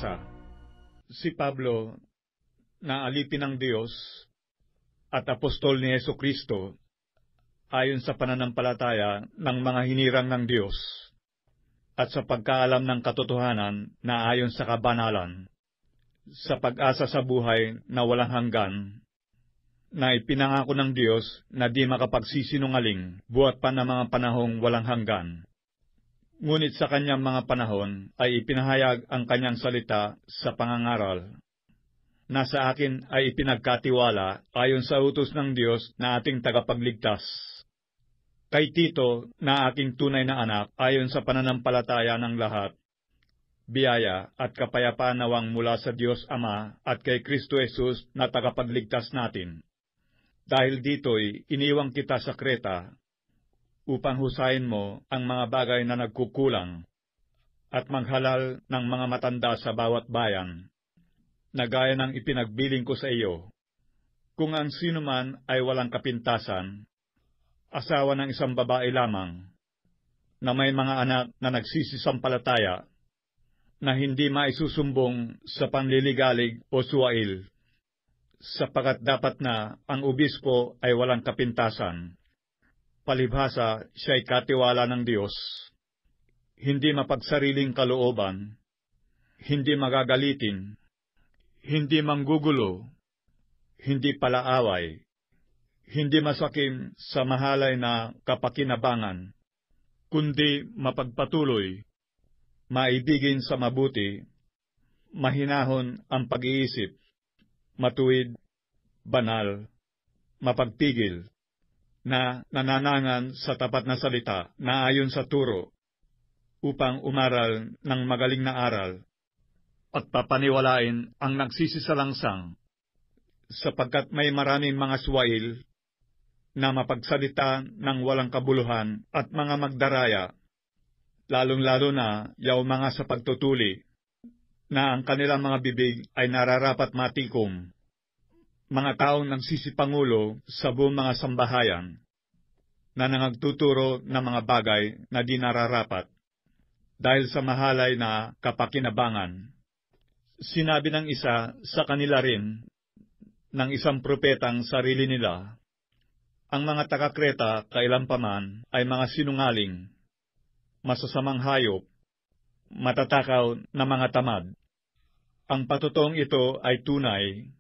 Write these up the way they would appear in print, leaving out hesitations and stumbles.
Pagbasa. Si Pablo, na alipin ng Diyos at apostol ni Jesucristo, ayon sa pananampalataya ng mga hinirang ng Diyos, at sa pagkaalam ng katotohanan na ayon sa kabanalan, sa pag-asa sa buhay na walang hanggan, na ipinangako ng Diyos na di makapagsisinungaling buhat pa ng mga panahong walang hanggan. Ngunit sa kanyang mga panahon ay ipinahayag ang kanyang salita sa pangangaral, na sa akin ay ipinagkatiwala ayon sa utos ng Diyos na ating tagapagligtas. Kay Tito, na aking tunay na anak, ayon sa pananampalataya ng lahat, biyaya at kapayapaan nawang mula sa Diyos Ama at kay Kristo Jesus na tagapagligtas natin. Dahil dito'y iniwang kita sa Kreta, upang husayin mo ang mga bagay na nagkukulang at maghalal ng mga matanda sa bawat bayan, na gaya ng ipinagbiling ko sa iyo. Kung ang sino man ay walang kapintasan, asawa ng isang babae lamang, na may mga anak na nagsisisampalataya, na hindi maisusumbong sa panliligalig o suwail, sapagkat dapat na ang obispo ay walang kapintasan. Palibhasa, siya'y katiwala ng Diyos, hindi mapagsariling kalooban, hindi magagalitin, hindi manggugulo, hindi palaaway, hindi masakim sa mahalay na kapakinabangan, kundi mapagpatuloy, maibigin sa mabuti, mahinahon ang pag-iisip, matuwid, banal, mapagpigil, na nananangan sa tapat na salita na ayon sa turo, upang umaral ng magaling na aral, at papaniwalain ang nagsisisalangsang, sapagkat may maraming mga suwail na mapagsalita ng walang kabuluhan at mga magdaraya, lalong-lalo na yaw mga sa pagtutuli, na ang kanilang mga bibig ay nararapat matikom, mga taong nagsisipangulo sa buong mga sambahayan, na nangagtuturo ng mga bagay na di nararapat, dahil sa mahalay na kapakinabangan. Sinabi ng isa sa kanila rin, ng isang propetang sarili nila, ang mga taga-Kreta kailanpaman ay mga sinungaling, masasamang hayop, matatakaw na mga tamad. Ang patotoong ito ay tunay,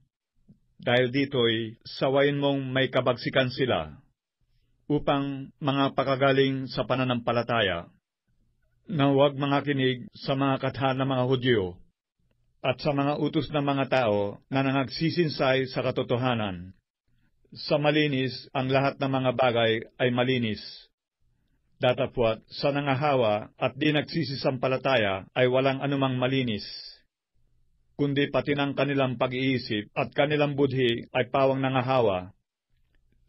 dahil dito'y sawayin mong may kabagsikan sila, upang mga pakagaling sa pananampalataya, na huwag mga kinig sa mga katha ng mga Hudyo, at sa mga utos ng mga tao na nangagsisinsay sa katotohanan. Sa malinis, ang lahat ng mga bagay ay malinis. Datapwat, sa nangahawa at di nagsisisampalataya ay walang anumang malinis, kundi pati ng kanilang pag-iisip at kanilang budhi ay pawang nangahawa.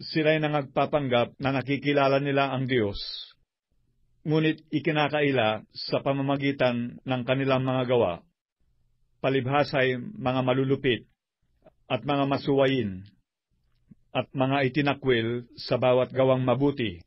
Sila'y nangagpapanggap na nakikilala nila ang Diyos, ngunit ikinakaila sa pamamagitan ng kanilang mga gawa. Palibhasa'y mga malulupit at mga masuwayin, at mga itinakwil sa bawat gawang mabuti.